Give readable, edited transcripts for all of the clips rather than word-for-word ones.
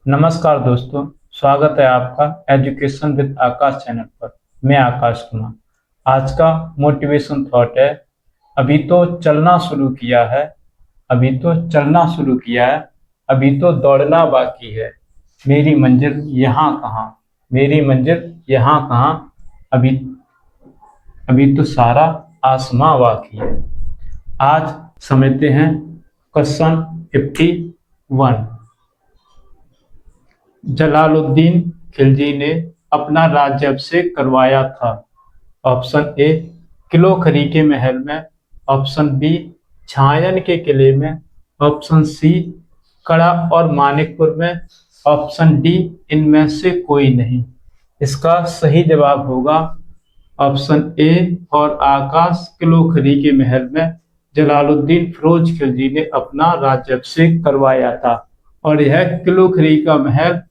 नमस्कार दोस्तों, स्वागत है आपका एजुकेशन विद आकाश चैनल पर। मैं आकाश कुमार। आज का मोटिवेशन थॉट है, अभी तो चलना शुरू किया है, अभी तो चलना शुरू किया है, अभी तो दौड़ना बाकी है। मेरी मंजिल यहाँ कहाँ, मेरी मंजिल यहाँ कहाँ, अभी अभी तो सारा आसमां बाकी है। आज समझते हैं क्वेश्चन 51। जलालुद्दीन खिलजी ने अपना राज्य अभिषेक करवाया था। ऑप्शन ए, किलो खरी के महल में। ऑप्शन बी, छायन के किले में। ऑप्शन सी, कड़ा और मानिकपुर में। ऑप्शन डी, इनमें से कोई नहीं। इसका सही जवाब होगा ऑप्शन ए और आकाश, किलो खरी के महल में जलालुद्दीन फिरोज खिलजी ने अपना राज्याभिषेक करवाया था। और यह किलो खरी का महल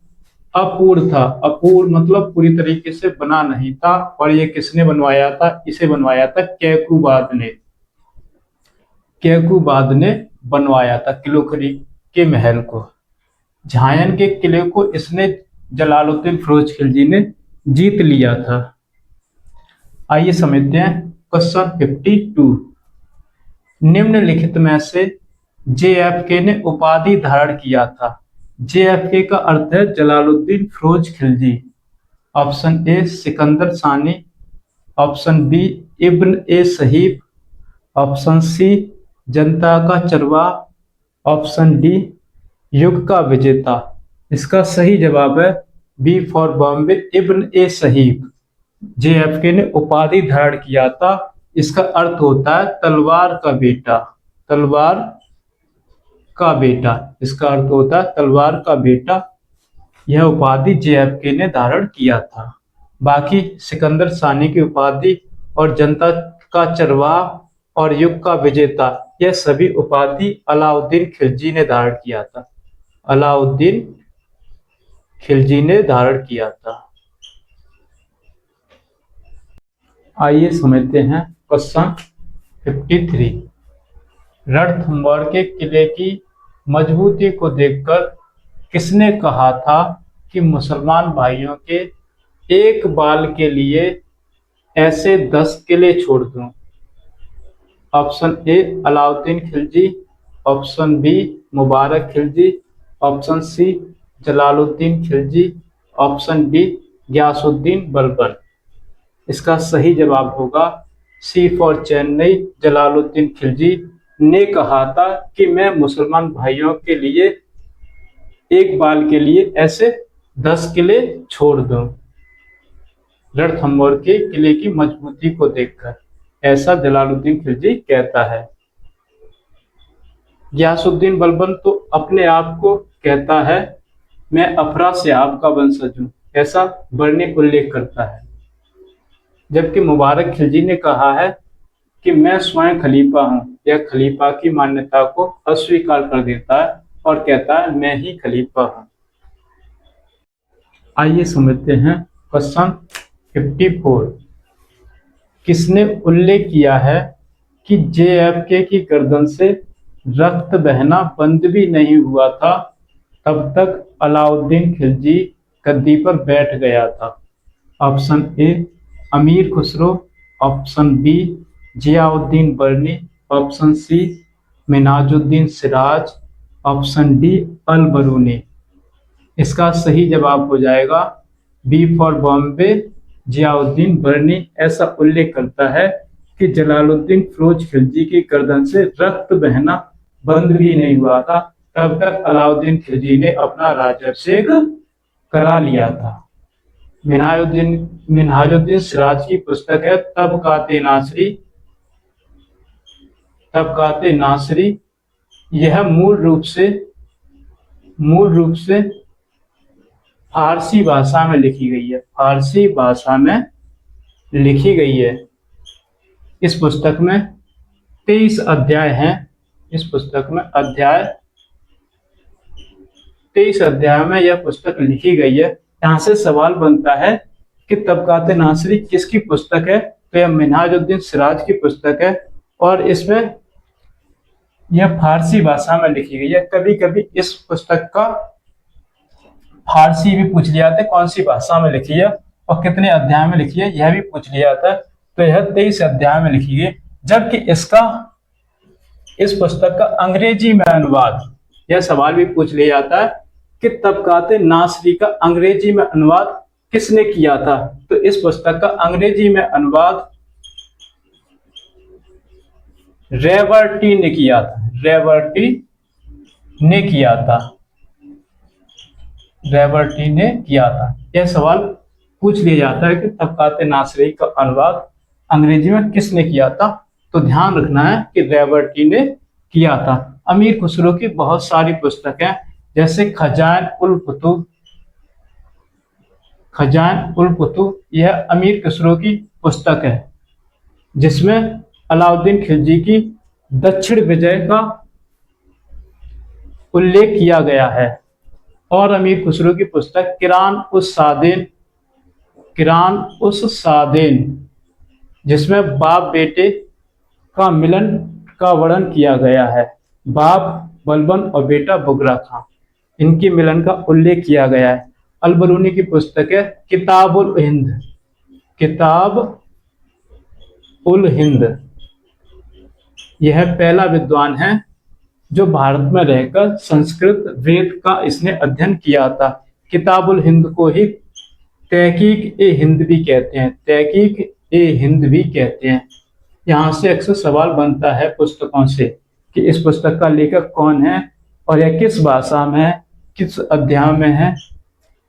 अपूर्ण था। अपूर्ण मतलब पूरी तरीके से बना नहीं था। और ये किसने बनवाया था? इसे बनवाया था कैकुबाद ने। कैकुबाद ने बनवाया था किलो खरी के महल को। झायन के किले को इसने जलालुद्दीन फिरोज खिलजी ने जीत लिया था। आइए समझते हैं क्वेश्चन 52। निम्नलिखित में से JFK ने उपाधि धारण किया था। JFK का अर्थ है जलालुद्दीन फिरोज खिलजी। ऑप्शन ए, सिकंदर सानी। ऑप्शन बी, इब्न ए सहीब। ऑप्शन सी, जनता का चरवाहा। ऑप्शन डी, युग का विजेता। इसका सही जवाब है बी फॉर बॉम्बे, इब्न ए सहीब। JFK ने उपाधि धारण किया था। इसका अर्थ होता है तलवार का बेटा। तलवार का बेटा, इसका अर्थ होता है तलवार का बेटा। यह उपाधि JFK ने धारण किया था। बाकी सिकंदर सानी की उपाधि और जनता का चरवाहा और युग का विजेता, यह सभी उपाधि अलाउद्दीन खिलजी ने धारण किया था। अलाउद्दीन खिलजी ने धारण किया था। आइए समझते हैं क्वेश्चन 53। रणथंभौर के किले की मजबूती को देखकर किसने कहा था कि मुसलमान भाइयों के एक बाल के लिए ऐसे 10 किले छोड़ दूं? Option A, Alauddin Khilji. Option B, Mubarak Khilji. Option C, Jalaluddin Khilji. Option D, Ghiyasuddin Balban. इसका सही जवाब होगा सी फॉर चेन्नई, जलालुद्दीन खिलजी ने कहा था कि मैं मुसलमान भाइयों के लिए एक बाल के लिए ऐसे 10 किले छोड़ दूं। रणथंभौर के किले की मजबूती को देखकर ऐसा जलालुद्दीन खिलजी कहता है। गयासुद्दीन बलबन तो अपने आप को कहता है मैं अफरा सियाब का वंशज हूं, ऐसा वर्णिक उल्लेख करता है। जबकि मुबारक खिलजी ने कहा है कि मैं स्वयं खलीफा हूं। यह खलीफा की मान्यता को अस्वीकार कर देता है और कहता है मैं ही खलीफा हूं। आइए समझते हैं क्वेश्चन 54। किसने उल्लेख किया है कि JFK की गर्दन से रक्त बहना बंद भी नहीं हुआ था तब तक अलाउद्दीन खिलजी गद्दी पर बैठ गया था? Option A, Amir Khusro. Option B, Ziauddin Barani. Option C, Minhajuddin Siraj. Option D, Al Biruni. इसका सही जवाब हो जाएगा बी फॉर बॉम्बे, जियाउद्दीन बर्नी ऐसा उल्लेख करता है कि जलालुद्दीन फिरोज खिलजी की गर्दन से रक्त बहना बंद भी नहीं हुआ था तब तक अलाउद्दीन खिलजी ने अपना राज्याभिषेक करा लिया था। मिन्हाजुद्दीन सिराज की पुस्तक है तबकाते नासरी। तबकाते नासरी। यह मूल रूप से फारसी भाषा में लिखी गई है। फारसी भाषा में लिखी गई है। इस पुस्तक में 23 अध्याय हैं। इस पुस्तक में 23 अध्याय में यह पुस्तक लिखी गई है। यहाँ से सवाल बनता है कि तबकाते नासरी किसकी पुस्तक है? तो यह मिन्हाजुद्दीन सिराज की पुस्तक है और इसमें यह फारसी भाषा में लिखी गई है। कभी कभी इस पुस्तक का फारसी भी पूछ लिया था, कौन सी भाषा में लिखी है और कितने अध्याय में लिखी है, यह भी पूछ लिया था। तो यह 23 अध्याय में लिखी है। जबकि इस पुस्तक का अंग्रेजी में अनुवाद, यह सवाल भी पूछ लिया जाता है कि तबकात नासरी का अंग्रेजी में अनुवाद किसने किया था। तो इस पुस्तक का अंग्रेजी में अनुवाद रेवर्टी ने किया था। रेवर्टी ने किया था। रेवर्टी ने किया था। यह सवाल पूछ लिया जाता है कि तबकात नासरी का अनुवाद अंग्रेजी में किसने किया था। तो ध्यान रखना है कि रेवर्टी ने किया था। अमीर खुसरो की बहुत सारी पुस्तकें, जैसे खजान उल कुतुब, खजान उल कुतुब, यह अमीर खुसरो की पुस्तक है, जिसमें अलाउद्दीन खिलजी की दक्षिण विजय का उल्लेख किया गया है। और अमीर खुसरो की पुस्तक किरान उस सादेन, किरान उस सादेन, जिसमें बाप बेटे का मिलन का वर्णन किया गया है। बाप बलबन और बेटा बुगरा खां, इनकी मिलन का उल्लेख किया गया है। अलबरूनी की पुस्तक है किताब उल हिंद, किताब उल हिंद, यह पहला विद्वान है जो भारत में रहकर संस्कृत वेद का इसने अध्ययन किया था। किताब उल हिंद को ही तहकीक ए हिंद भी कहते हैं, तहकीक ए हिंद भी कहते हैं। यहाँ से अक्सर सवाल बनता है पुस्तकों से कि इस पुस्तक का लेखक कौन है और यह किस भाषा में है, किस अध्याय में है।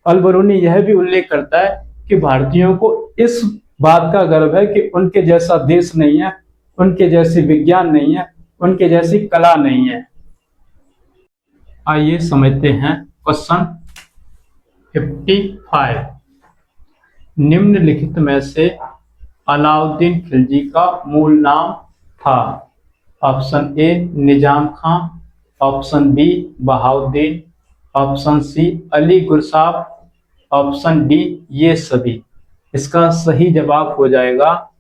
अलबरूनी यह भी उल्लेख करता है कि भारतीयों को इस बात का गर्व है कि उनके जैसा देश नहीं है, उनके जैसी विज्ञान नहीं है, उनके जैसी कला नहीं है। आइए समझते हैं क्वेश्चन 55। निम्नलिखित में से अलाउद्दीन खिलजी का मूल नाम था। Option A Nizam Khan, option B Bahauddin, option C Ali Gurshasp, option D ये सभी। इसका सही जवाब हो जाएगा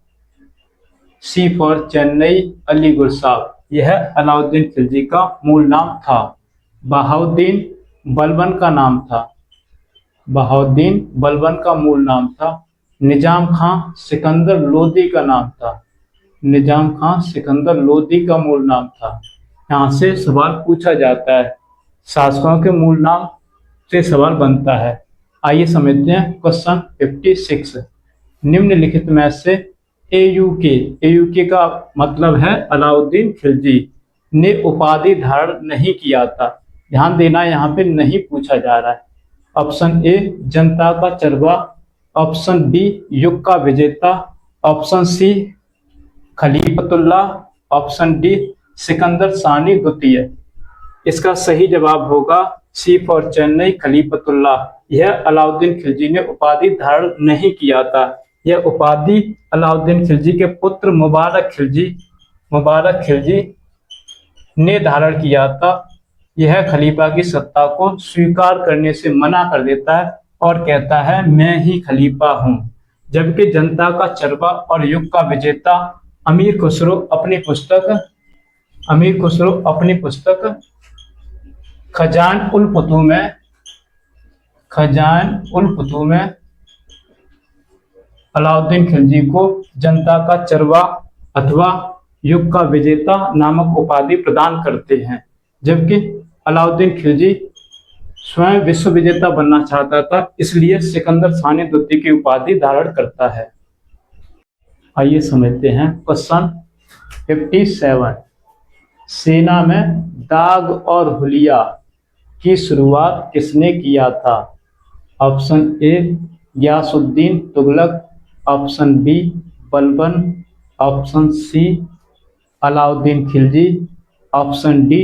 सी फॉर चेन्नई, अली गुरसाब। यह अलाउद्दीन खिलजी का मूल नाम था। बहाउद्दीन बलबन का नाम था, बहाउद्दीन बलबन का मूल नाम था। निजाम खां सिकंदर लोदी का नाम था, निजाम खां सिकंदर लोदी का मूल नाम था। यहाँ से सवाल पूछा जाता है, शासकों के मूल नाम से सवाल बनता है। आइए समझते हैं क्वेश्चन 56। निम्नलिखित में से AUK का मतलब है अलाउद्दीन खिलजी ने उपाधि धारण नहीं किया था। ध्यान देना, यहाँ पे नहीं पूछा जा रहा है। ऑप्शन ए जनता का चरवा, ऑप्शन बी युग का विजेता, option C Khalifatullah, option D Sikandar Sani द्वितीय। इसका सही जवाब होगा सी फॉर चेन्नई, खलीफतुल्लाह। यह अलाउद्दीन खिलजी ने उपाधि धारण नहीं किया था। यह उपाधि अलाउद्दीन खिलजी के पुत्र मुबारक खिलजी ने धारण किया था। यह खलीफा की सत्ता को स्वीकार करने से मना कर देता है और कहता है मैं ही खलीफा हूं। जबकि जनता का चरवा और युग का विजेता अमीर खुसरो अपनी पुस्तक खजान उल कुतुब में अलाउद्दीन खिलजी को जनता का चरवा अथवा युग का विजेता नामक उपाधि प्रदान करते हैं। जबकि अलाउद्दीन खिलजी स्वयं विश्व विजेता बनना चाहता था, इसलिए सिकंदर सानी द्वितीय की उपाधि धारण करता है। आइए समझते हैं क्वेश्चन 57। सेना में दाग और हुलिया की शुरुआत किसने किया था। Option A Ghiyasuddin Tughlaq, option B Balban, option C Alauddin Khilji, option D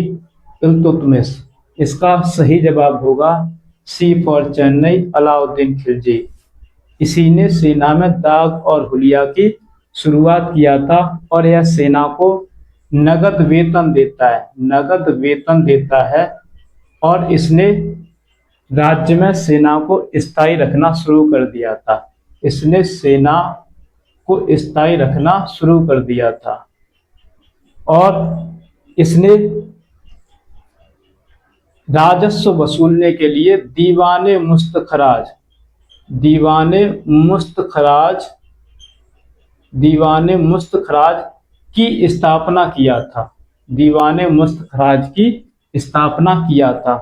Iltutmish. इसका सही जवाब होगा सी फॉर चेन्नई, अलाउद्दीन खिलजी। इसी ने सेना में दाग और हुलिया की शुरुआत किया था और यह सेना को नगद वेतन देता है और इसने राज्य में सेना को स्थायी रखना शुरू कर दिया था। इसने सेना को स्थायी रखना शुरू कर दिया था और इसने राजस्व वसूलने के लिए दीवाने मुस्तखराज, दीवाने मुस्तखराज, दीवाने मुस्तखराज की स्थापना किया था, दीवाने मुस्तखराज की स्थापना किया था।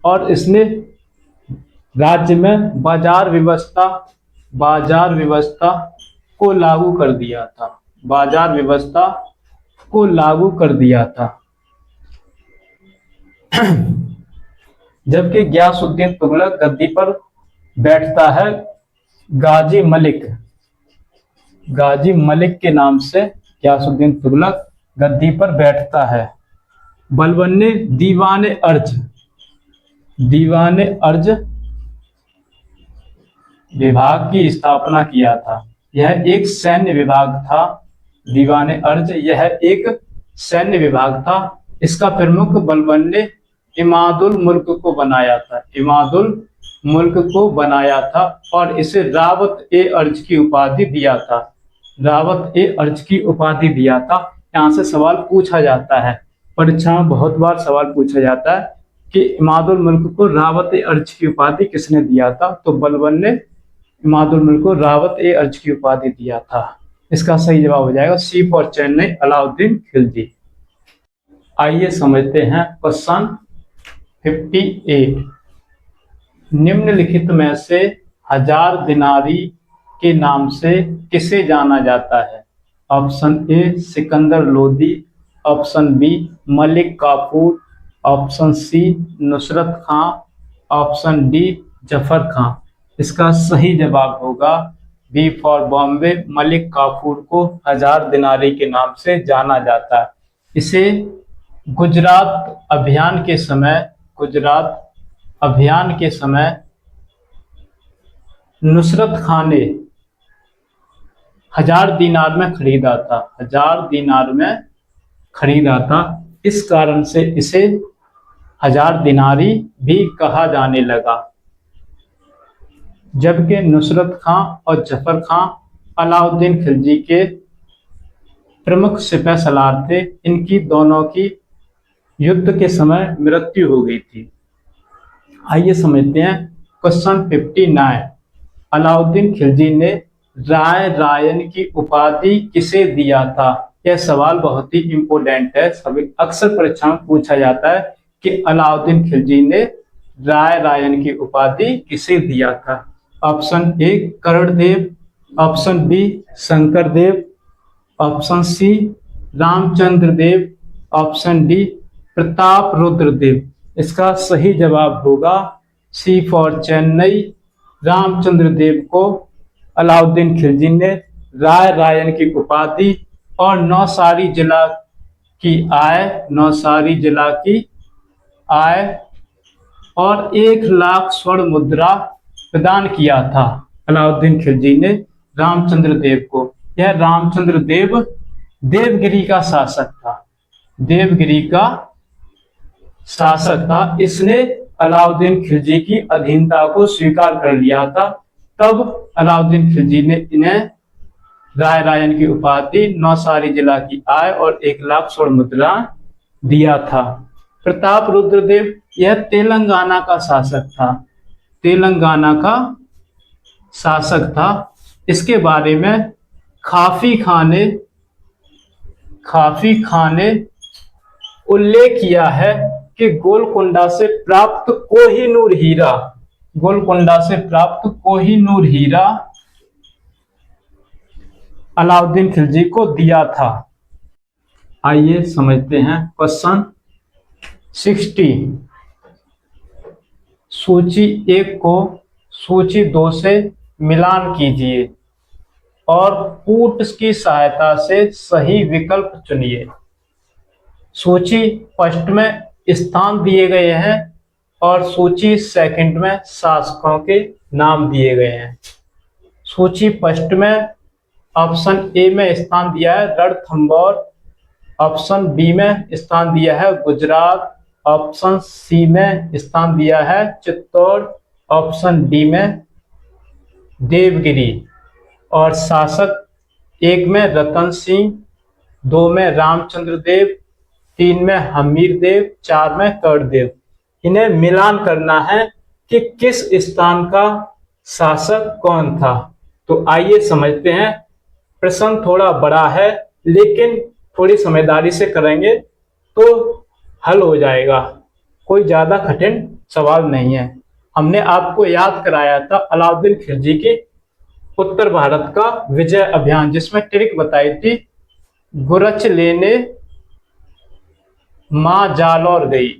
और इसने राज्य में बाजार व्यवस्था को लागू कर दिया था, बाजार व्यवस्था को लागू कर दिया था। जबकि गयासुद्दीन तुगलक गद्दी पर बैठता है गाजी मलिक, गाजी मलिक के नाम से गयासुद्दीन तुगलक गद्दी पर बैठता है। बलबन ने दीवाने अर्ज, दीवाने अर्ज विभाग की स्थापना किया था। यह एक सैन्य विभाग था। दीवाने अर्ज यह एक सैन्य विभाग था। इसका प्रमुख बलबन ने इमादुल मुल्क को बनाया था, इमादुल मुल्क को बनाया था और इसे रावत ए अर्ज की उपाधि दिया था, रावत ए अर्ज की उपाधि दिया था। यहाँ से सवाल पूछा जाता है, परीक्षा में बहुत बार सवाल पूछा जाता है कि इमादुल मुल्क को रावत ए अर्ज की उपाधि किसने दिया था? तो बलबन ने इमादुल मुल्क को रावत ए अर्ज की उपाधि दिया था। इसका सही जवाब हो जाएगा सी फॉर चेन्नई, अलाउद्दीन खिलजी। आइए समझते हैं क्वेश्चन 58। निम्नलिखित में से 1000 दिनारी के नाम से किसे जाना जाता है? Option A Sikandar Lodi, option B Malik Kafur, option C Nusrat Khan, option D Zafar Khan. इसका सही जवाब होगा बी फॉर बॉम्बे, मलिक काफूर को 1000 दिनारी के नाम से जाना जाता है। इसे गुजरात अभियान के समय, गुजरात अभियान के समय नुसरत खां ने 1000 दीनार में खरीदा था, 1000 दीनार में खरीदा था। इस कारण से इसे 1000 दिनारी भी कहा जाने लगा। जबकि नुसरत खां और जफर खां अलाउद्दीन खिलजी के प्रमुख सिपह सलार थे। इनकी दोनों की युद्ध के समय मृत्यु हो गई थी। आइए समझते हैं क्वेश्चन 59। अलाउद्दीन खिलजी ने राय रायन की उपाधि किसे दिया था? यह सवाल बहुत ही इंपॉर्टेंट है, सभी अक्सर परीक्षा में पूछा जाता है कि अलाउद्दीन खिलजी ने राय रायन की उपाधि किसे दिया था? Option A Karnadev, option B Shankar Dev, option C Ramchandra Dev, option D Pratap Rudra Dev. इसका सही जवाब होगा सी फॉर चेन्नई, रामचंद्र देव को अलाउद्दीन खिलजी ने राय रायन की उपाधि और नौसारी जिला की आय, नौसारी जिला की आय और 1 लाख स्वर्ण मुद्रा प्रदान किया था। अलाउद्दीन खिलजी ने रामचंद्र देव को। यह रामचंद्र देव देवगिरी का शासक था, देवगिरी का शासक था। इसने अलाउद्दीन खिलजी की अधीनता को स्वीकार कर लिया था। तब अलाउद्दीन खिलजी ने इन्हें राय रायन की उपाधि, नौसारी जिला की आय और 1 लाख स्वर्ण मुद्रा दिया था। प्रताप रुद्रदेव यह तेलंगाना का शासक था, तेलंगाना का शासक था। इसके बारे में खाफी खां ने उल्लेख किया है कि गोलकुंडा से प्राप्त कोहिनूर हीरा, गोलकुंडा से प्राप्त कोहिनूर हीरा अलाउद्दीन खिलजी को दिया था। आइए समझते हैं क्वेश्चन 60। सूची 1 को सूची 2 से मिलान कीजिए और पुट की सहायता से सही विकल्प चुनिए। सूची फर्स्ट में स्थान दिए गए हैं और सूची सेकंड में शासकों के नाम दिए गए हैं। सूची फर्स्ट में ऑप्शन ए में स्थान दिया है रणथंभौर, ऑप्शन बी में स्थान दिया है गुजरात, ऑप्शन सी में स्थान दिया है चित्तौड़, ऑप्शन डी में देवगिरी। और शासक 1 में रतन सिंह, 2 में रामचंद्र देव, 3 में हमीर देव, 4 में कर्णदेव। इन्हें मिलान करना है कि किस स्थान का शासक कौन था। तो आइए समझते हैं। प्रश्न थोड़ा बड़ा है, लेकिन थोड़ी समझदारी से करेंगे तो हल हो जाएगा। कोई ज्यादा कठिन सवाल नहीं है। हमने आपको याद कराया था अलाउद्दीन खिलजी की उत्तर भारत का विजय अभियान, जिसमें ट्रिक बताई थी, गुरच लेने मां जालौर गई।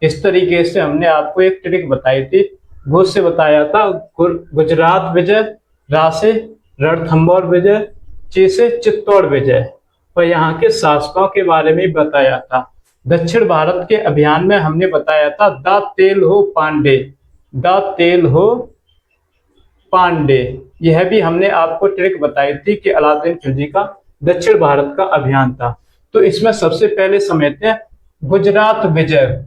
इस तरीके से हमने आपको एक ट्रिक बताई थी। गो से बताया था गुजरात विजय, रा से रणथंभौर विजय, ची से चित्तौड़ विजय, और यहाँ के शासकों के बारे में बताया था। दक्षिण भारत के अभियान में हमने बताया था द तेल हो पांडे, द तेल हो पांडे। यह भी हमने आपको ट्रिक बताई थी कि अलाउद्दीन खिलजी का दक्षिण भारत का अभियान था। तो इसमें सबसे पहले समझते हैं गुजरात विजय।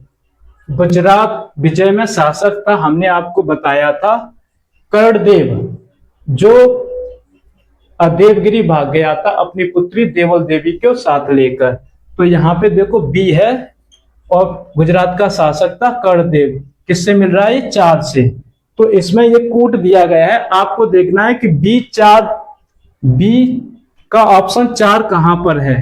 गुजरात विजय में शासक था, हमने आपको बताया था कर्णदेव, जो देवगिरी भाग गया था अपनी पुत्री देवल देवी को साथ लेकर। तो यहाँ पे देखो बी है, और गुजरात का शासक था कर्णदेव। किससे मिल रहा है? 4 से। तो इसमें ये कूट दिया गया है, आपको देखना है कि बी का ऑप्शन 4 कहां पर है।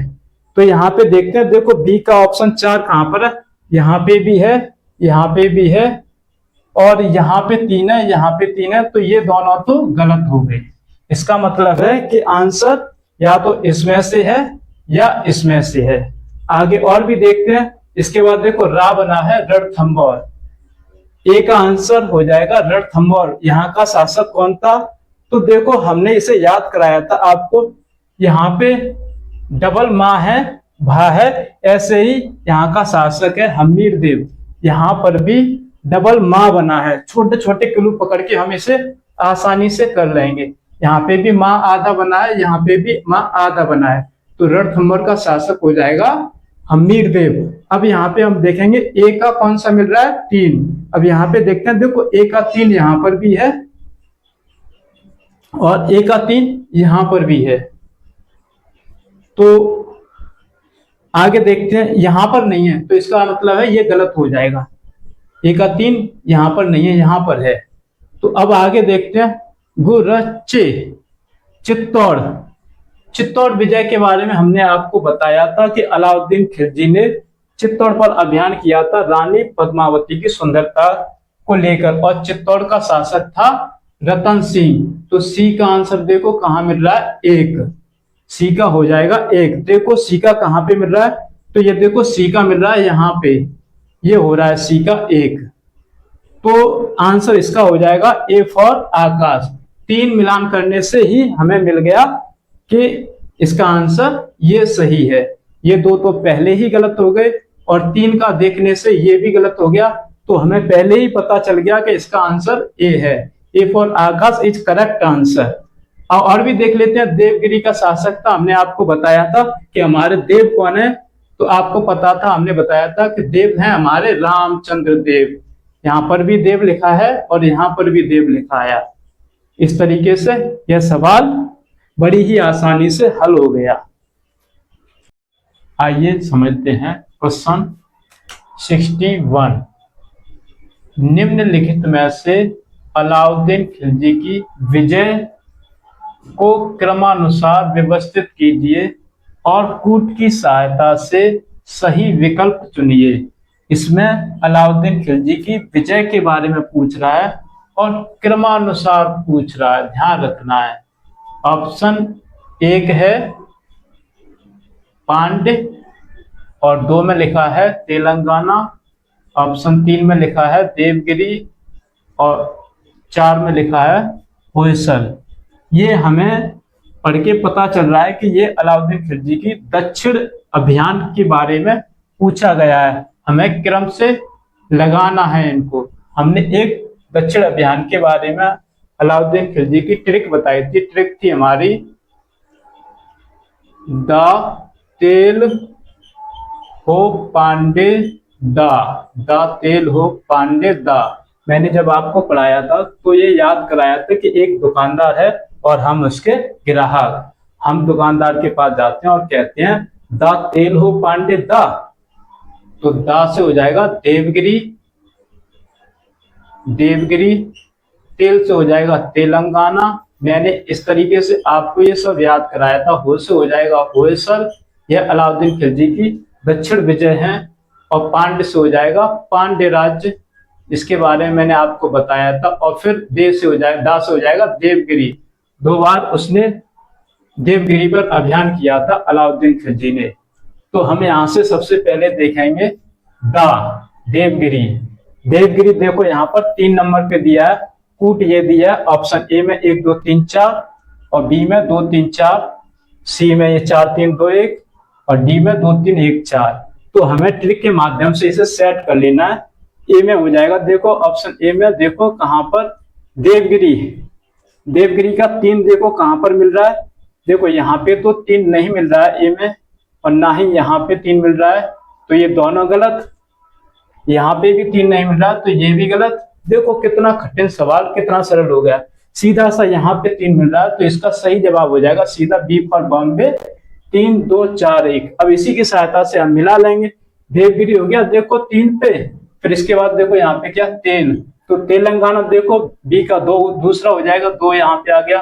तो यहाँ पे देखते हैं, देखो बी का ऑप्शन 4 कहां पर है। यहाँ पे भी है, यहाँ पे भी है, और यहाँ पे 3 है, यहाँ पे 3 है। तो ये दोनों तो गलत हो गए। इसका मतलब है कि आंसर या तो इसमें से है या इसमें से है। आगे और भी देखते हैं। इसके बाद देखो रा बना है रणथंभौर, ए का आंसर हो जाएगा रणथंभौर। यहाँ का शासक कौन था? तो देखो हमने इसे याद कराया था आपको। यहाँ पे डबल माँ है, भा है, ऐसे ही यहाँ का शासक है हमीर देव। यहाँ पर भी डबल माँ बना है। छोटे छोटे क्लू पकड़ के हम इसे आसानी से कर लेंगे। यहाँ पे भी माँ आधा बना है, यहाँ पे भी माँ आधा बना है। तो रणथंभौर का शासक हो जाएगा हमीर देव। अब यहाँ पे हम देखेंगे ए का कौन सा मिल रहा है? 3। अब यहाँ पे देखते हैं, देखो ए का 3 यहाँ पर भी है, और ए का 3 यहाँ पर भी है। तो आगे देखते हैं, यहां पर नहीं है, तो इसका मतलब है ये गलत हो जाएगा। ए का 3 यहां पर नहीं है, यहां पर है। तो अब आगे देखते हैं गुरचे चित्तौड़। चित्तौड़ विजय के बारे में हमने आपको बताया था कि अलाउद्दीन खिलजी ने चित्तौड़ पर अभियान किया था रानी पद्मावती की सुंदरता को लेकर, और चित्तौड़ का शासक था रतन सिंह। तो सी का आंसर देखो कहां मिल रहा है? 1। सी का हो जाएगा 1। देखो सी का कहां पे मिल रहा है? तो ये देखो सी का मिल रहा है यहाँ पे, ये हो रहा है सी का 1। तो आंसर इसका हो जाएगा ए फॉर आकाश। 3 मिलान करने से ही हमें मिल गया कि इसका आंसर ये सही है। ये 2 तो पहले ही गलत हो गए, और 3 का देखने से ये भी गलत हो गया। तो हमें पहले ही पता चल गया कि इसका आंसर ए है। A for Akash is correct answer. और भी देख लेते हैं। देवगिरी का शासक था, हमने आपको बताया था कि हमारे देव कौन है। तो आपको पता था, हमने बताया था कि देव हैं हमारे रामचंद्र देव। यहाँ पर भी देव लिखा है और यहाँ पर भी देव लिखा है। इस तरीके से यह सवाल बड़ी ही आसानी से हल हो गया। आइए समझते हैं क्वेश्चन 61। निम्नलिखित में से अलाउद्दीन खिलजी की विजय को क्रमानुसार व्यवस्थित कीजिए और कूट की सहायता से सही विकल्प चुनिए। इसमें अलाउद्दीन खिलजी की विजय के बारे में पूछ रहा है और क्रमानुसार पूछ रहा है, ध्यान रखना है। ऑप्शन 1 है पांड्य, और 2 में लिखा है तेलंगाना। ऑप्शन 3 में लिखा है देवगिरी, और 4 में लिखा है होयसल। ये हमें पढ़ के पता चल रहा है कि ये अलाउद्दीन खिलजी की दक्षिण अभियान के बारे में पूछा गया है। हमें क्रम से लगाना है इनको। हमने एक दक्षिण अभियान के बारे में अलाउद्दीन खिलजी की ट्रिक बताई थी। ट्रिक थी हमारी द तेल हो पांडे द तेल हो पांडे द। मैंने जब आपको पढ़ाया था तो ये याद कराया था कि एक दुकानदार है और हम उसके ग्राहक। हम दुकानदार के पास जाते हैं और कहते हैं द तेल हो पांडे द। तो द से हो जाएगा देवगिरी, देवगिरी, तेल से हो जाएगा तेलंगाना। मैंने इस तरीके से आपको ये सब याद कराया था। हो से हो जाएगा होयसल, यह अलाउद्दीन खिलजी की दक्षिण विजय है। और पांड्य से हो जाएगा पांड्य राज्य, इसके बारे में मैंने आपको बताया था। और फिर देव से हो जाएगा, दा से हो जाएगा देवगिरी। 2 बार उसने देवगिरी पर अभियान किया था अलाउद्दीन खिलजी ने। तो हम यहाँ से सबसे पहले देखेंगे दा, देवगिरी। देवगिरी देखो यहाँ पर 3 नंबर पे दिया है, कूट ये दिया है। ऑप्शन ए में 1 2 3 4, और बी में 2 3 4, सी में ये 4 3 2 1, और डी में 2 3 1 4। तो हमें ट्रिक के माध्यम से इसे सेट कर लेना है। ए में हो जाएगा, देखो ऑप्शन ए में देखो कहां पर देवगिरी, देवगिरी का 3 देखो कहां पर मिल रहा है। देखो यहाँ पे तो 3 नहीं मिल रहा है ए में, और ना ही यहाँ पे 3 मिल रहा है, तो ये दोनों गलत। यहाँ पे भी 3 नहीं मिल रहा, तो ये भी गलत। देखो कितना कठिन सवाल, कितना सरल हो गया। सीधा सा यहाँ पे 3 मिल रहा है, तो इसका सही जवाब हो जाएगा सीधा बी फॉर बॉम्बे, 3 2 4 1। अब इसी की सहायता से हम मिला लेंगे। देवगिरी हो गया देखो 3 पे, फिर इसके बाद देखो यहाँ पे क्या तेल, तो तेलंगाना देखो बी का 2 दूसरा हो जाएगा, 2 यहाँ पे आ गया।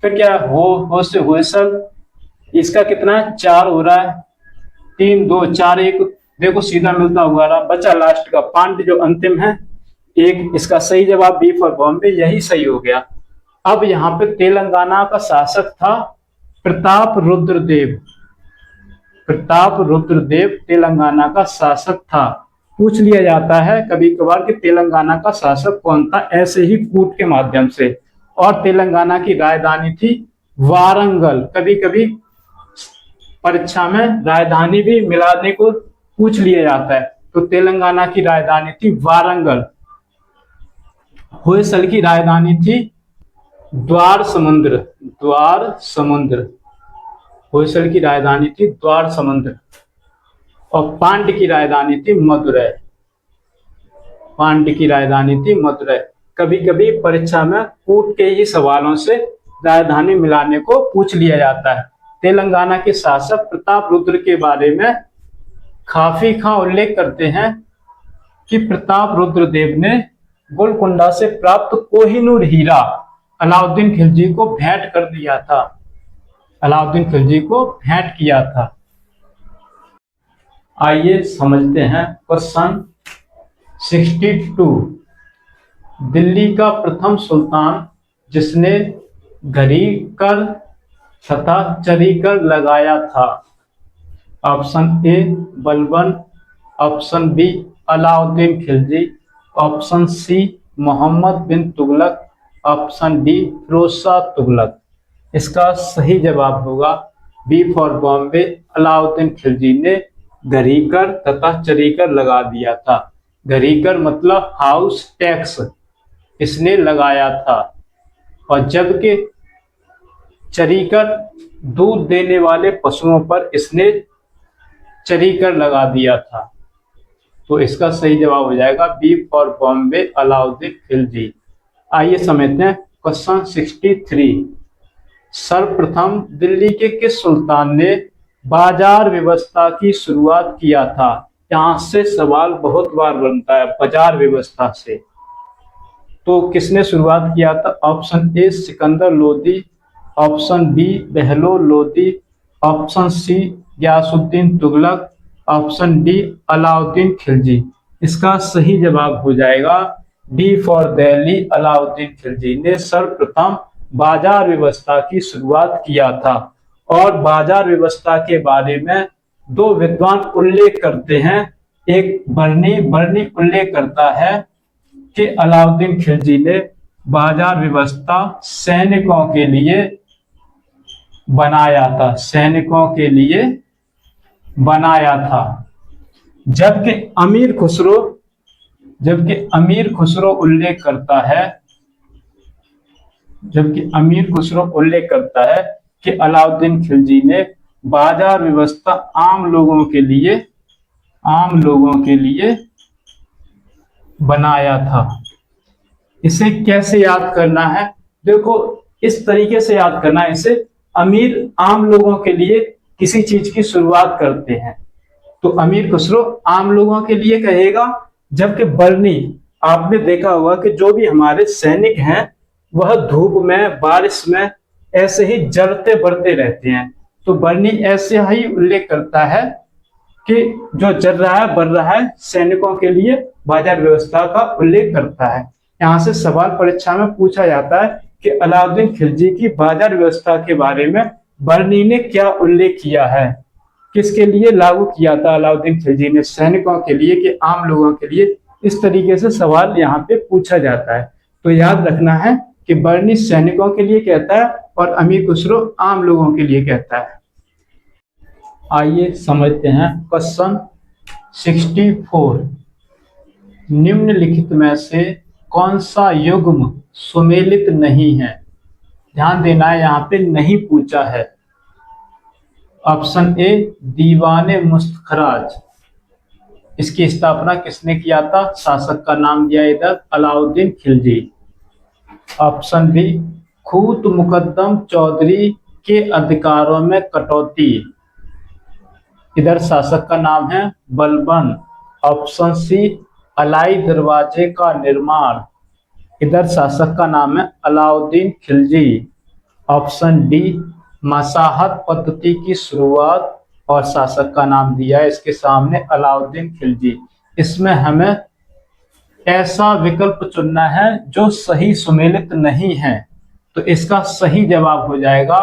फिर क्या हो से होयसल, इसका कितना है 4 हो रहा है, 3 2 4 1, देखो सीधा मिलता हुआ रहा। बचा लास्ट का पांड्य जो अंतिम है 1, इसका सही जवाब बी फॉर बॉम्बे, यही सही हो गया। अब यहाँ पे तेलंगाना का शासक था प्रताप रुद्रदेव। प्रताप रुद्रदेव तेलंगाना का शासक था। पूछ लिया जाता है कभी कभार कि तेलंगाना का शासक कौन था, ऐसे ही कूट के माध्यम से। और तेलंगाना की राजधानी थी वारंगल। कभी कभी परीक्षा में राजधानी भी मिलाने को पूछ लिया जाता है, तो तेलंगाना की राजधानी थी वारंगल। होयसल की राजधानी थी द्वार समुद्र, द्वार समुद्र। होयसल की राजधानी थी द्वार समुद्र। और पांड्य की राजधानी थी मदुरै, पांड्य की राजधानी थी मदुरै। कभी कभी परीक्षा में कूट के ही सवालों से राजधानी मिलाने को पूछ लिया जाता है। तेलंगाना के शासक प्रताप रुद्र के बारे में काफी खां उल्लेख करते हैं कि प्रताप रुद्रदेव ने गोलकुंडा से प्राप्त कोहिनूर हीरा अलाउद्दीन खिलजी को भेंट कर दिया था, अलाउद्दीन खिलजी को भेंट किया था। आइए समझते हैं क्वेश्चन 62। दिल्ली का प्रथम सुल्तान जिसने घड़ी कर तथा चरी कर लगाया था। Option A Balban, option B Alauddin Khilji, option C Mohammad bin Tughlaq, option D Firoz Shah Tughlaq. इसका सही जवाब होगा बी फॉर बॉम्बे, अलाउद्दीन खिलजी ने घड़ी कर तथा चरी कर लगा दिया था। घड़ी कर मतलब हाउस टैक्स, इसने लगाया था। और जबकि चरी कर दूध देने वाले पशुओं पर इसने चरी कर लगा दिया था। तो इसका सही जवाब हो जाएगा बी फॉर बॉम्बे, अलाउद्दीन खिलजी। आइए समझते हैं क्वेश्चन 63। सर्वप्रथम दिल्ली के किस सुल्तान ने बाजार व्यवस्था की शुरुआत किया था। यहां से सवाल बहुत बार बनता है बाजार व्यवस्था से। तो किसने शुरुआत किया था। Option A Sikandar Lodi, option B Bahlol Lodi, option C Ghiyasuddin Tughlaq, option D Alauddin Khilji. इसका सही जवाब हो जाएगा डी फॉर दिल्ली, अलाउद्दीन खिलजी ने सर्वप्रथम बाजार व्यवस्था की शुरुआत किया था। और बाजार व्यवस्था के बारे में 2 विद्वान उल्लेख करते हैं। एक बर्नी उल्लेख करता है कि अलाउद्दीन खिलजी ने बाजार व्यवस्था सैनिकों के लिए बनाया था, सैनिकों के लिए बनाया था। जबकि अमीर खुसरो उल्लेख करता है, जबकि अमीर खुसरो उल्लेख करता है कि अलाउद्दीन खिलजी ने बाजार व्यवस्था आम लोगों के लिए बनाया था। इसे कैसे याद करना है। देखो इस तरीके से याद करना है इसे। अमीर आम लोगों के लिए किसी चीज की शुरुआत करते हैं, तो अमीर खुसरो आम लोगों के लिए कहेगा। जबकि आपने देखा होगा कि जो भी हमारे सैनिक हैं वह धूप में बारिश में ऐसे ही जलते बढ़ते रहते हैं। तो बर्नी ऐसे ही उल्लेख करता है कि जो चल रहा है बढ़ रहा है, सैनिकों के लिए बाजार व्यवस्था का उल्लेख करता है। यहाँ से सवाल परीक्षा में पूछा जाता है कि अलाउद्दीन खिलजी की बाजार व्यवस्था के बारे में बर्नी ने क्या उल्लेख किया है, किसके लिए लागू किया था अलाउद्दीन खिलजी ने, सैनिकों के लिए कि आम लोगों के लिए। इस तरीके से सवाल यहाँ पे पूछा जाता है। तो याद रखना है कि बर्नी सैनिकों के लिए कहता है और अमीर खुसरो आम लोगों के लिए कहता है। आइए समझते हैं क्वेश्चन 64। निम्नलिखित में से कौन सा युग्म सुमेलित नहीं है? ध्यान देना है, यहाँ पे नहीं पूछा है। ऑप्शन ए दीवाने मुस्तखराज, इसकी स्थापना किसने किया था? शासक का नाम दिया इधर अलाउद्दीन खिलजी। ऑप्शन बी खूत मुकद्दम चौधरी के अधिकारों में कटौती, इधर शासक का नाम है बलबन। ऑप्शन सी अलाई दरवाजे का निर्माण, इधर शासक का नाम है अलाउद्दीन खिलजी। ऑप्शन डी मसाहत पद्धति की शुरुआत और शासक का नाम दिया है इसके सामने अलाउद्दीन खिलजी। इसमें हमें ऐसा विकल्प चुनना है जो सही सुमेलित नहीं है। तो इसका सही जवाब हो जाएगा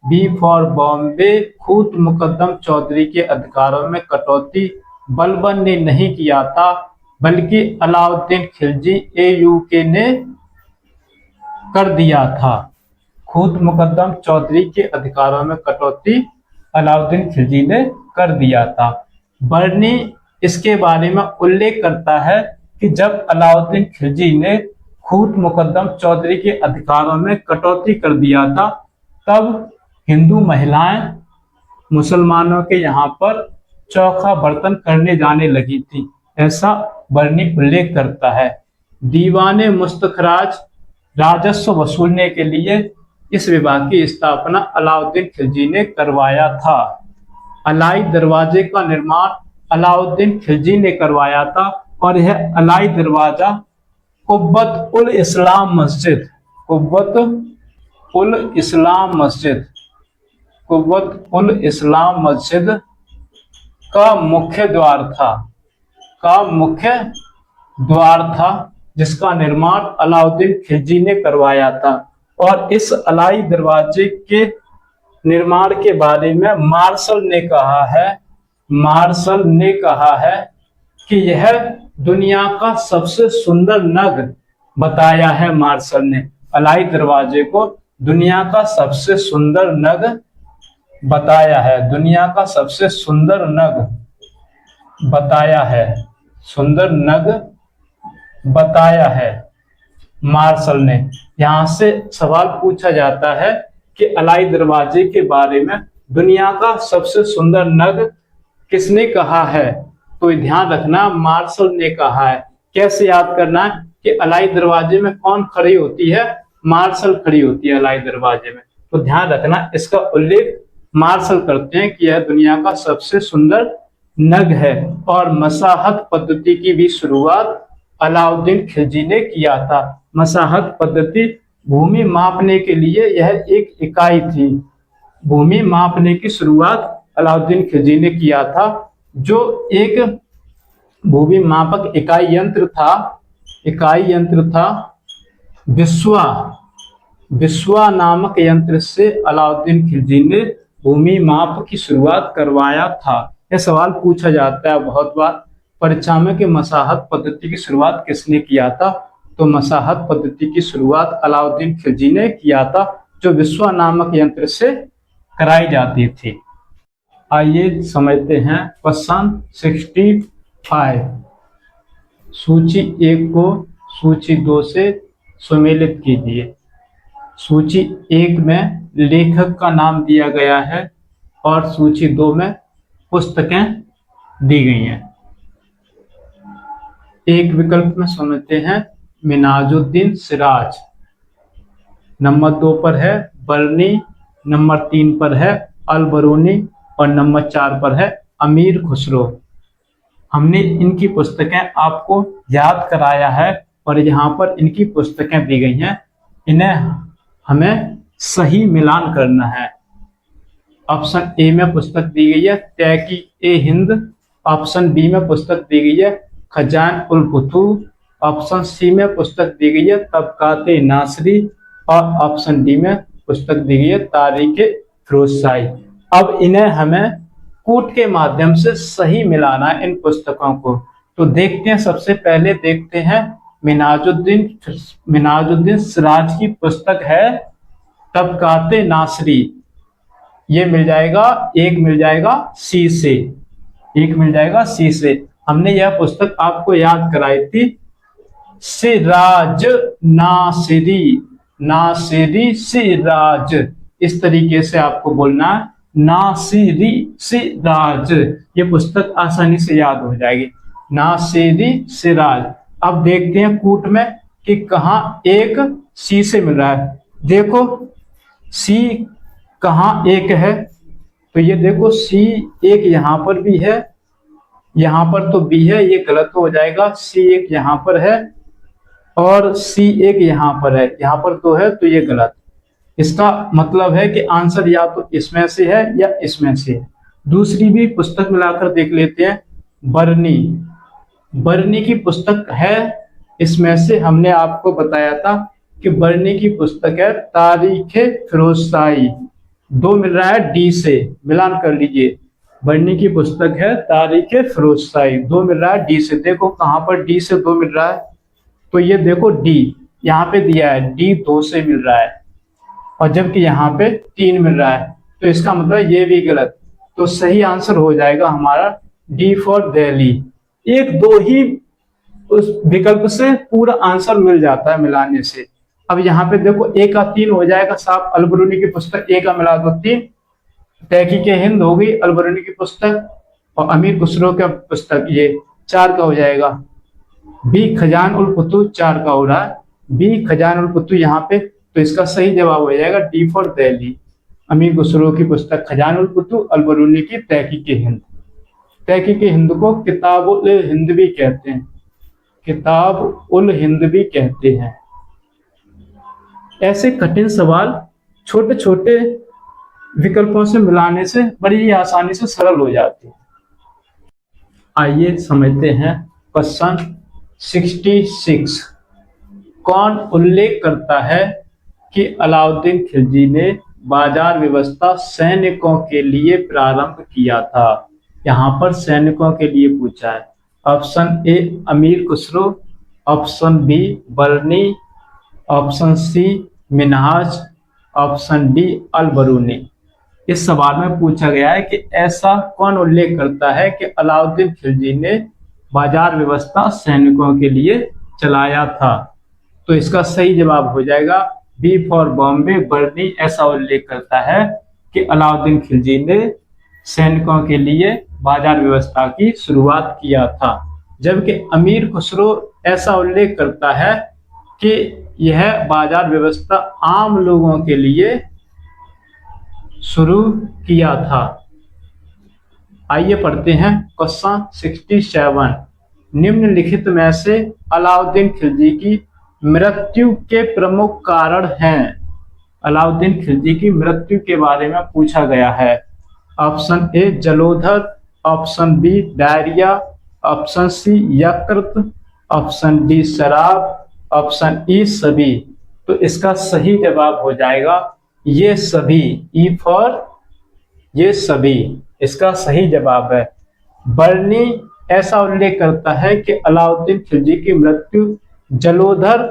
बी फॉर बॉम्बे, खूत मुकद्दम चौधरी के अधिकारों में कटौती बलबन ने नहीं किया था बल्कि अलाउद्दीन खिलजी AUK ने कर दिया था। खूत मुकद्दम चौधरी के अधिकारों में कटौती अलाउद्दीन खिलजी ने कर दिया था। बर्नी इसके बारे में उल्लेख करता है कि जब अलाउद्दीन खिलजी ने खूत मुकद्दम चौधरी के अधिकारों में कटौती कर दिया था तब हिंदू महिलाएं मुसलमानों के यहाँ पर चौखा बर्तन करने जाने लगी थी, ऐसा बर्नी उल्लेख करता है। दीवाने मुस्तखराज राजस्व वसूलने के लिए इस विभाग की स्थापना अलाउद्दीन खिलजी ने करवाया था। अलाई दरवाजे का निर्माण अलाउद्दीन खिलजी ने करवाया था और यह अलाई दरवाजा कुब्बत उल इस्लाम मस्जिद, कुब्बत उल इस्लाम मस्जिद, कुब्बत उल इस्लाम मस्जिद का मुख्य द्वार था, का मुख्य द्वार था जिसका निर्माण अलाउद्दीन खिलजी ने करवाया था। और इस अलाई दरवाजे के निर्माण के बारे में मार्शल ने कहा है, मार्शल ने कहा है कि यह दुनिया का सबसे सुंदर नग बताया है। मार्शल ने अलाई दरवाजे को दुनिया का सबसे सुंदर नग बताया है, दुनिया का सबसे सुंदर नग बताया है, सुंदर नग बताया है मार्शल ने। यहां से सवाल पूछा जाता है कि अलाई दरवाजे के बारे में दुनिया का सबसे सुंदर नग किसने कहा है? तो ध्यान रखना मार्शल ने कहा है। कैसे याद करना है कि अलाई दरवाजे में कौन खड़ी होती है? मार्शल खड़ी होती है अलाई दरवाजे में। तो ध्यान रखना इसका उल्लेख मार्शल करते हैं कि यह दुनिया का सबसे सुंदर नग है। और मसाहत पद्धति की भी शुरुआत अलाउद्दीन खिलजी ने किया था। मसाहत पद्धति भूमि मापने के लिए यह एक इकाई थी। भूमि मापने की शुरुआत अलाउद्दीन खिलजी ने किया था, जो एक भूमि मापक इकाई यंत्र था, इकाई यंत्र था विश्वा, विश्वा नामक यंत्र से अलाउद्दीन खिलजी ने भूमि माप की शुरुआत करवाया था। यह सवाल पूछा जाता है बहुत बार परीक्षा में कि मसाहत पद्धति की शुरुआत किसने किया था? तो मसाहत पद्धति की शुरुआत अलाउद्दीन खिलजी ने किया था, जो विश्वा नामक यंत्र से कराई जाती थी। आइए समझते हैं क्वेश्चन 65। सूची 1 को सूची 2 से सुमेलित कीजिए। सूची 1 में लेखक का नाम दिया गया है और सूची 2 में पुस्तकें दी गई हैं। एक विकल्प में समझते हैं मिनाजुद्दीन सिराज, नंबर 2 पर है बर्नी, नंबर 3 पर है अल बरूनी और नंबर 4 पर है अमीर खुसरो। हमने इनकी पुस्तकें आपको याद कराया है और यहाँ पर इनकी पुस्तकें दी गई हैं, इन्हें हमें सही मिलान करना है। ऑप्शन ए में पुस्तक दी गई है तहक़ीक़-ए-हिंद, ऑप्शन बी में पुस्तक दी गई है खज़ाइनुल-फुतूह, ऑप्शन सी में पुस्तक दी गई है तबक़ात-ए-नासरी और ऑप्शन डी में पुस्तक दी गई है तारीख़-ए-फ़िरोज़शाही। अब इन्हें हमें कूट के माध्यम से सही मिलाना है इन पुस्तकों को। तो देखते हैं, सबसे पहले देखते हैं मिन्हाजुद्दीन सिराज की पुस्तक है तबक़ात-ए-नासरी। ये मिल जाएगा, एक मिल जाएगा सी से, एक मिल जाएगा सी से। हमने यह पुस्तक आपको याद कराई थी, सिराज नासिरी, नासिरी सिराज, इस तरीके से आपको बोलना है, नासिरी सिराज। ये पुस्तक आसानी से याद हो जाएगी, नासिरी सिराज। अब देखते हैं कूट में कि कहाँ एक सी से मिल रहा है। देखो सी कहाँ एक है, तो ये देखो सी एक यहाँ पर भी है, यहाँ पर तो बी है, ये गलत हो जाएगा। सी एक यहाँ पर है और सी एक यहाँ पर है, यहाँ पर तो है तो ये गलत। इसका मतलब है कि आंसर या तो इसमें से है या इसमें से है। दूसरी भी पुस्तक मिलाकर देख लेते हैं, बरनी, बरनी की पुस्तक है, इसमें से हमने आपको बताया था कि बरनी की पुस्तक है तारीख़-ए-फ़िरोज़शाही। दो मिल रहा है डी से, मिलान कर लीजिए। बरनी की पुस्तक है तारीख़-ए-फ़िरोज़शाही, दो मिल रहा है डी से। देखो कहाँ पर डी से दो मिल रहा है, तो ये देखो डी यहाँ पे दिया है, डी दो से मिल रहा है, और जबकि यहाँ पे तीन मिल रहा है, तो इसका मतलब ये भी गलत। तो सही आंसर हो जाएगा हमारा डी फॉर दिल्ली। एक दो ही उस विकल्प से पूरा आंसर मिल जाता है मिलाने से। अब यहाँ पे देखो ए का तीन हो जाएगा साफ, अलबरूनी की पुस्तक ए का मिला दो तीन, तहक़ीक़-ए-हिंद हो गई अलबरूनी की पुस्तक, और अमीर खुसरो का पुस्तक ये चार का हो जाएगा। बी खज़ाइनुल-फुतूह चार का हो रहा है, बी खज़ाइनुल-फुतूह यहाँ पे, तो इसका सही जवाब हो जाएगा डी फॉर दिल्ली। अमीर खुसरो की पुस्तक खज़ाइनुल-फुतूह, अलबरूनी की तहक़ीक़-ए-हिंद। तहक़ीक़-ए-हिंद को किताब-उल-हिंद भी कहते हैं, किताब-उल-हिंद भी कहते हैं। ऐसे कठिन सवाल छोटे छोटे विकल्पों से मिलाने से बड़ी ही आसानी से सरल हो जाते हैं। आइए समझते हैं क्वेश्चन 66। कौन उल्लेख करता है कि अलाउद्दीन खिलजी ने बाजार व्यवस्था सैनिकों के लिए प्रारंभ किया था? यहाँ पर सैनिकों के लिए पूछा है। Option A Amir Khusro, option B Barani, option C Minhaj, option D Alberuni. इस सवाल में पूछा गया है कि ऐसा कौन उल्लेख करता है कि अलाउद्दीन खिलजी ने बाजार व्यवस्था सैनिकों के लिए चलाया था? तो इसका सही जवाब हो जाएगा बी फॉर बॉम्बे, बरनी ऐसा उल्लेख करता है कि अलाउद्दीन खिलजी ने सैनिकों के लिए बाजार व्यवस्था की शुरुआत किया था, जबकि अमीर खुसरो ऐसा उल्लेख करता है कि यह बाजार व्यवस्था आम लोगों के लिए शुरू किया था। आइए पढ़ते हैं क्वेश्चन 67। निम्नलिखित में से अलाउद्दीन खिलजी की मृत्यु के प्रमुख कारण हैं। अलाउद्दीन खिलजी की मृत्यु के बारे में पूछा गया है। ऑप्शन ए जलोधर, option B diarrhoea, option C यकृत, ऑप्शन डी शराब, ऑप्शन ई सभी। तो इसका सही जवाब हो जाएगा ये सभी, ई फॉर ये सभी, इसका सही जवाब है। बरनी ऐसा उल्लेख करता है कि अलाउद्दीन खिलजी की मृत्यु जलोधर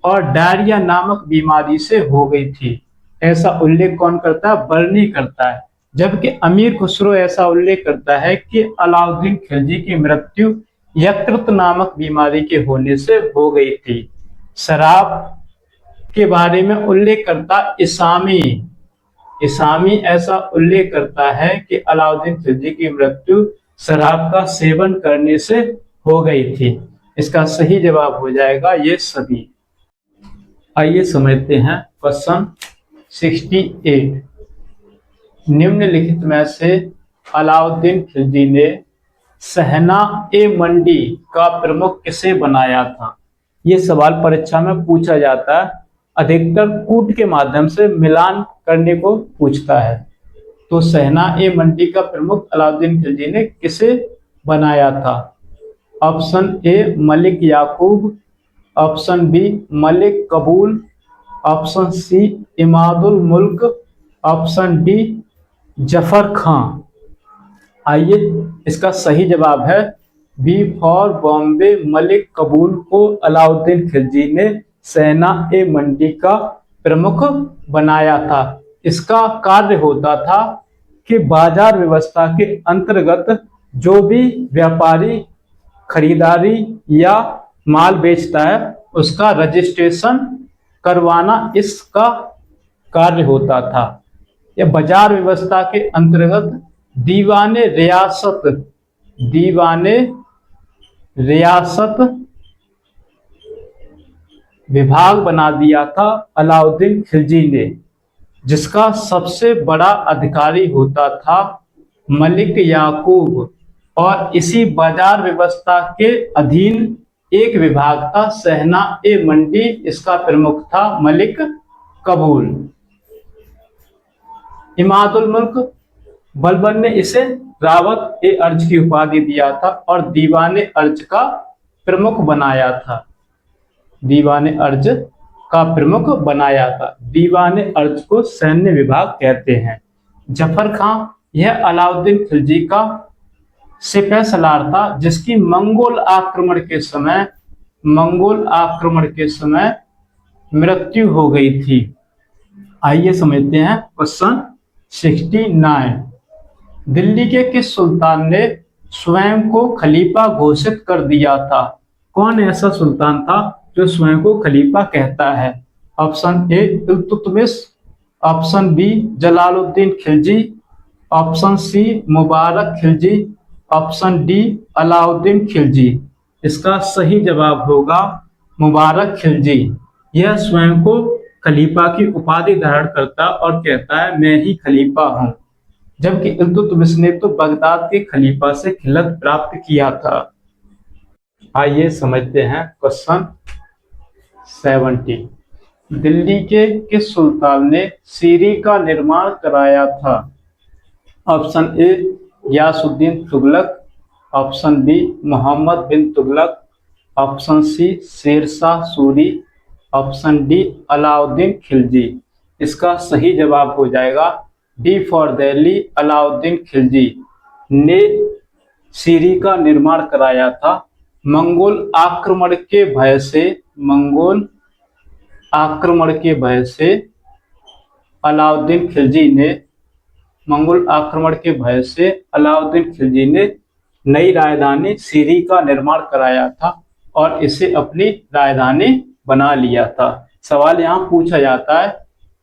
और डायरिया नामक बीमारी से हो गई थी। ऐसा उल्लेख कौन करता है? बरनी करता है। जबकि अमीर खुसरो ऐसा उल्लेख करता है कि अलाउद्दीन खिलजी की मृत्यु यकृत नामक बीमारी के होने से हो गई थी। शराब के बारे में उल्लेख करता इसामी, इसामी ऐसा उल्लेख करता है कि अलाउद्दीन खिलजी की मृत्यु शराब का सेवन करने से हो गई थी। इसका सही जवाब हो जाएगा ये सभी। आइए समझते हैं क्वेश्चन 68। निम्नलिखित में से अलाउद्दीन खिलजी ने सहना ए मंडी का प्रमुख किसे बनाया था? ये सवाल परीक्षा में पूछा जाता है, अधिकतर कूट के माध्यम से मिलान करने को पूछता है। तो सहना ए मंडी का प्रमुख अलाउद्दीन खिलजी ने किसे बनाया था? Option A Malik Yakub, option B Malik Kabul, option सी इमादुल मुल्क, ऑप्शन डी जफर खां। आइए इसका सही जवाब है बी फॉर बॉम्बे, मलिक कबूल को अलाउद्दीन खिलजी ने सहना ए मंडी का प्रमुख बनाया था। इसका कार्य होता था कि बाजार व्यवस्था के अंतर्गत जो भी व्यापारी खरीदारी या माल बेचता है उसका रजिस्ट्रेशन करवाना इसका कार्य होता था। यह बाजार व्यवस्था के अंतर्गत दीवाने रियासत विभाग बना दिया था अलाउद्दीन खिलजी ने, जिसका सबसे बड़ा अधिकारी होता था मलिक याकूब। और इसी बाजार व्यवस्था के अधीन एक विभाग था सहना ए मंडी, इसका प्रमुख था मलिक कबूल। इमादुल मुल्क बलबन ने इसे रावत ए अर्ज की उपाधि दिया था और दीवाने अर्ज का प्रमुख बनाया था। दीवाने अर्ज का प्रमुख बनाया था। दीवाने अर्ज को सैन्य विभाग कहते हैं। जफर खां यह अलाउद्दीन खिलजी का सिपह सलार था, जिसकी मंगोल आक्रमण के समय मृत्यु हो गई थी। आइए समझते हैं क्वेश्चन 69। दिल्ली के किस सुल्तान ने स्वयं को खलीफा घोषित कर दिया था? कौन ऐसा सुल्तान था जो स्वयं को खलीफा कहता है? Option A Iltutmish, option B Jalaluddin Khilji, option C Mubarak Khilji, option D Alauddin Khilji. इसका सही जवाब होगा मुबारक खिलजी। यह स्वयं को खलीफा की उपाधि धारण करता और कहता है मैं ही खलीफा हूं, जबकि इल्तुतमिश ने तो बगदाद के खलीफा से खिलत प्राप्त किया था। आइए समझते हैं क्वेश्चन 70। दिल्ली के किस सुल्तान ने सीरी का निर्माण कराया था? Option A Ghiyasuddin Tughlaq, option B Mohammad bin Tughlaq, option C Sher Shah Suri, option D Alauddin Khilji. इसका सही जवाब हो जाएगा डी फॉर दिल्ली, अलाउद्दीन खिलजी ने सीरी का निर्माण कराया था। मंगोल आक्रमण के भय से अलाउद्दीन खिलजी ने नई राजधानी सीरी का निर्माण कराया था और इसे अपनी राजधानी बना लिया था। सवाल यहाँ पूछा जाता है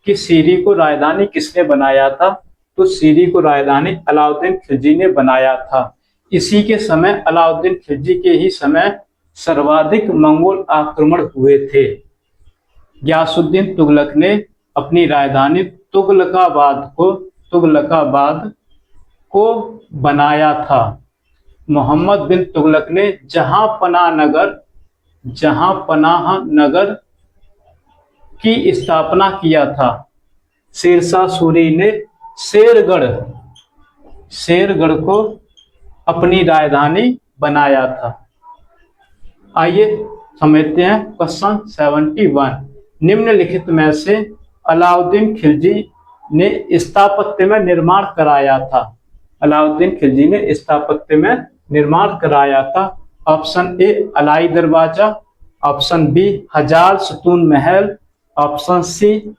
कि सीरी को राजधानी किसने बनाया था? तो सीरी को राजधानी अलाउद्दीन खिलजी ने बनाया था। इसी के समय अलाउद्दीन खिलजी के ही समय सर्वाधिक मंगोल आक्रमण हुए थे। गियासुद्दीन तुगलक ने अपनी राजधानी तुगलकाबाद को बनाया था। मोहम्मद बिन तुगलक ने जहांपनाह नगर की स्थापना किया था। शेरशाह सूरी ने शेरगढ़ को अपनी राजधानी बनाया था। आइए समझते हैं क्वेश्चन 71। निम्नलिखित में से अलाउद्दीन खिलजी ने स्थापत्य में निर्माण कराया था। अलाउद्दीन खिलजी ने स्थापत्य में निर्माण कराया था। ऑप्शन ए अलाई दरवाजा, ऑप्शन बी हजार सुतून महल, ऑप्शन सी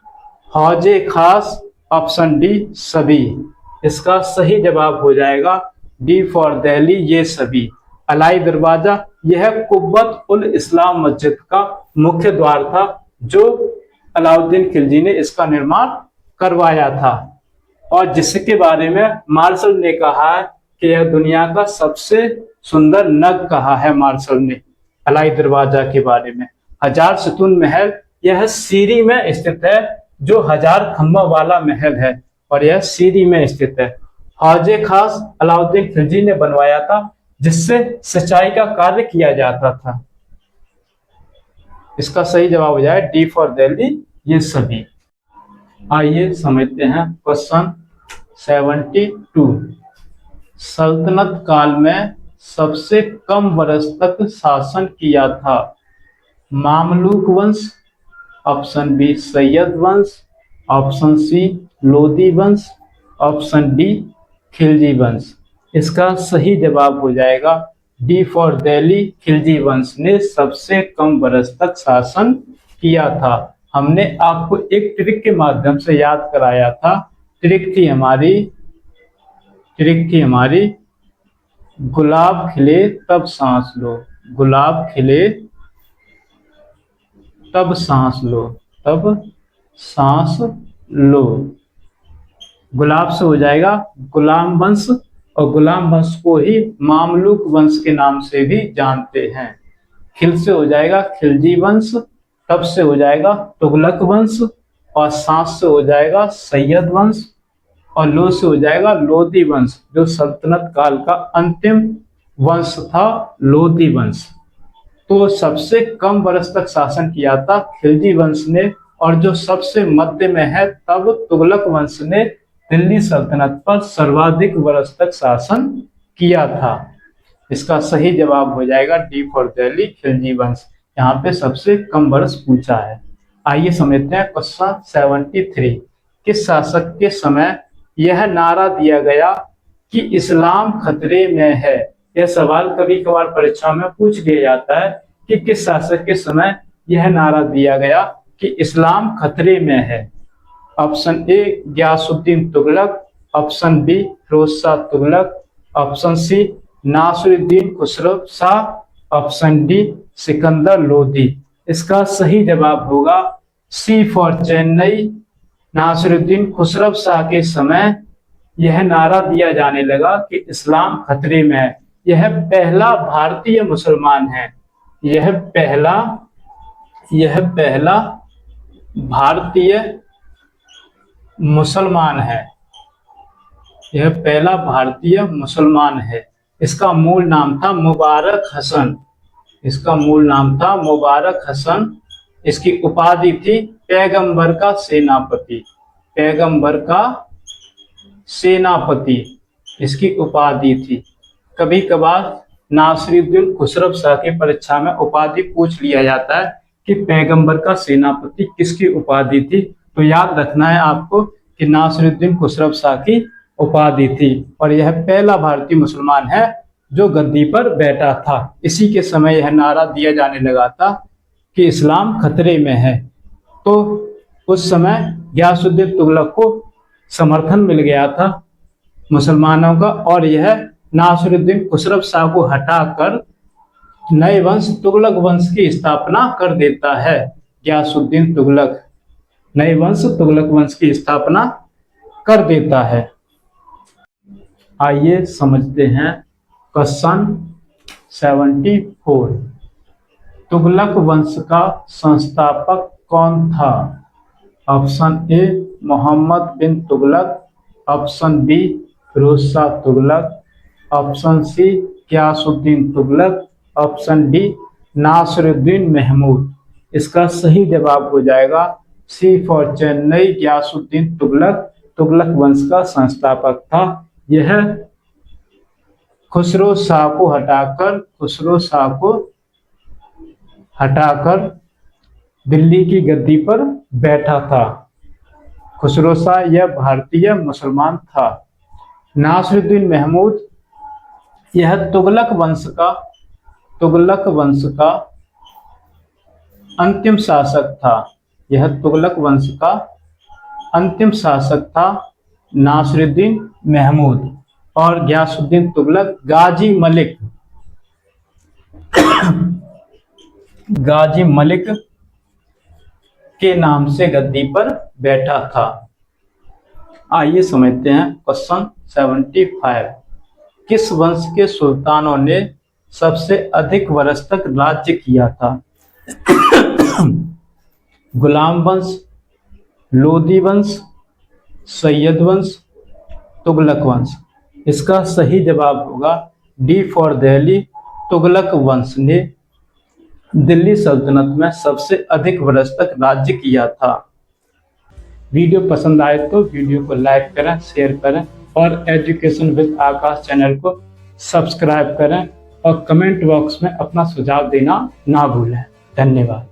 हौजे खास, ऑप्शन डी सभी। इसका सही जवाब हो जाएगा डी फॉर दिल्ली, ये सभी। अलाई दरवाजा यह कुब्बत उल इस्लाम मस्जिद का मुख्य द्वार था, जो अलाउद्दीन खिलजी ने इसका निर्माण करवाया था और जिसके बारे में मार्शल ने कहा है कि यह दुनिया का सबसे सुंदर नग कहा है मार्शल ने अलाई दरवाजा के बारे में। हजार सुतून महल यह सीरी में स्थित है, जो 1000 खम्भा वाला महल है और यह सीरी में स्थित है। हौजे खास अलाउद्दीन खिलजी ने बनवाया था, जिससे सिंचाई का कार्य किया जाता था। इसका सही जवाब हो जाए डी फॉर दिल्ली, ये सभी। आइए समझते हैं क्वेश्चन 72। सल्तनत काल में सबसे कम वर्ष तक शासन किया था। मामलुक वंश, ऑप्शन बी सैयद वंश, ऑप्शन सी लोदी वंश, ऑप्शन डी खिलजी वंश। इसका सही जवाब हो जाएगा डी फॉर दिल्ली, खिलजी वंश ने सबसे कम वर्ष तक शासन किया था। हमने आपको एक ट्रिक के माध्यम से याद कराया था। ट्रिक थी हमारी गुलाब खिले तब सांस लो, गुलाब खिले तब सांस लो, तब सांस लो। गुलाब से हो जाएगा गुलाम वंश, और गुलाम वंश को ही मामलुक वंश के नाम से भी जानते हैं। खिल से हो जाएगा खिलजी वंश, तब से हो जाएगा तुगलक वंश, और सांस से हो जाएगा सैयद वंश, और लो से हो जाएगा लोदी वंश, जो सल्तनत काल का अंतिम वंश था, लोदी वंश। तो सबसे कम वर्ष तक शासन किया था खिलजी वंश ने, और जो सबसे मध्य में है तब तुगलक वंश ने दिल्ली सल्तनत पर सर्वाधिक वर्ष तक शासन किया था। इसका सही जवाब हो जाएगा डी फॉर दिल्ली, खिलजी वंश। यहाँ पे सबसे कम वर्ष पूछा है। आइए समझते हैं क्वेश्चन 73। किस शासक के समय यह नारा दिया गया कि इस्लाम खतरे में है? यह सवाल कभी कभार परीक्षा में पूछ लिया जाता है कि किस शासक के समय यह नारा दिया गया कि इस्लाम खतरे में है। Option A Ghiyasuddin Tughlaq, option B Firoz Shah Tughlaq, option C Nasiruddin Khusro Shah, option D Sikandar Lodi. इसका सही जवाब होगा सी फॉर चेन्नई। नासिरुद्दीन खुसरो शाह के समय यह नारा दिया जाने लगा कि इस्लाम खतरे में है। यह पहला भारतीय मुसलमान है, यह पहला भारतीय मुसलमान है, यह पहला भारतीय मुसलमान है। इसका मूल नाम था मुबारक हसन, इसका मूल नाम था मुबारक हसन। इसकी उपाधि थी पैगंबर का सेनापति, पैगंबर का सेनापति इसकी उपाधि थी। कभी कभार नासिरुद्दीन खुसरो शाह की परीक्षा में उपाधि पूछ लिया जाता है कि पैगंबर का सेनापति किसकी उपाधि थी, तो याद रखना है आपको कि नासिरुद्दीन खुसरो शाह की उपाधि थी, और यह पहला भारतीय मुसलमान है जो गद्दी पर बैठा था। इसी के समय यह नारा दिया जाने लगा था कि इस्लाम खतरे में है। तो उस समय गयासुद्दीन तुगलक को समर्थन मिल गया था मुसलमानों का, और यह नासिरुद्दीन खुसरो शाह को हटाकर नए वंश तुगलक वंश की स्थापना कर देता है। गयासुद्दीन तुगलक नए वंश तुगलक वंश की स्थापना कर देता है। आइए समझते हैं क्वेश्चन 74। तुगलक वंश का संस्थापक कौन था? Option A Mohammad bin Tughlaq, option B Firoz Shah Tughlaq, option C Ghiyasuddin Tughlaq, option D Nasiruddin Mahmud. इसका सही जवाब हो जाएगा सी फॉर चेन्नई, गयासुद्दीन तुगलक तुगलक वंश का संस्थापक था। यह खुसरो शाह को हटाकर दिल्ली की गद्दी पर बैठा था। खुसरो शाह यह भारतीय मुसलमान था। नासिरुद्दीन महमूद यह तुगलक वंश का अंतिम शासक था। यह तुगलक वंश का अंतिम शासक था नासिरुद्दीन महमूद, और गयासुद्दीन तुगलक गाजी मलिक के नाम से गद्दी पर बैठा था। आइए समझते हैं क्वेश्चन 75। किस वंश के सुल्तानों ने सबसे अधिक वर्ष तक राज्य किया था? गुलाम वंश, लोदी वंश, सैयद वंश, तुगलक वंश। इसका सही जवाब होगा डी फॉर दिल्ली, तुगलक वंश ने दिल्ली सल्तनत में सबसे अधिक वर्ष तक राज्य किया था। वीडियो पसंद आए तो वीडियो को लाइक करें, शेयर करें और एजुकेशन विद आकाश चैनल को सब्सक्राइब करें और कमेंट बॉक्स में अपना सुझाव देना ना भूलें। धन्यवाद।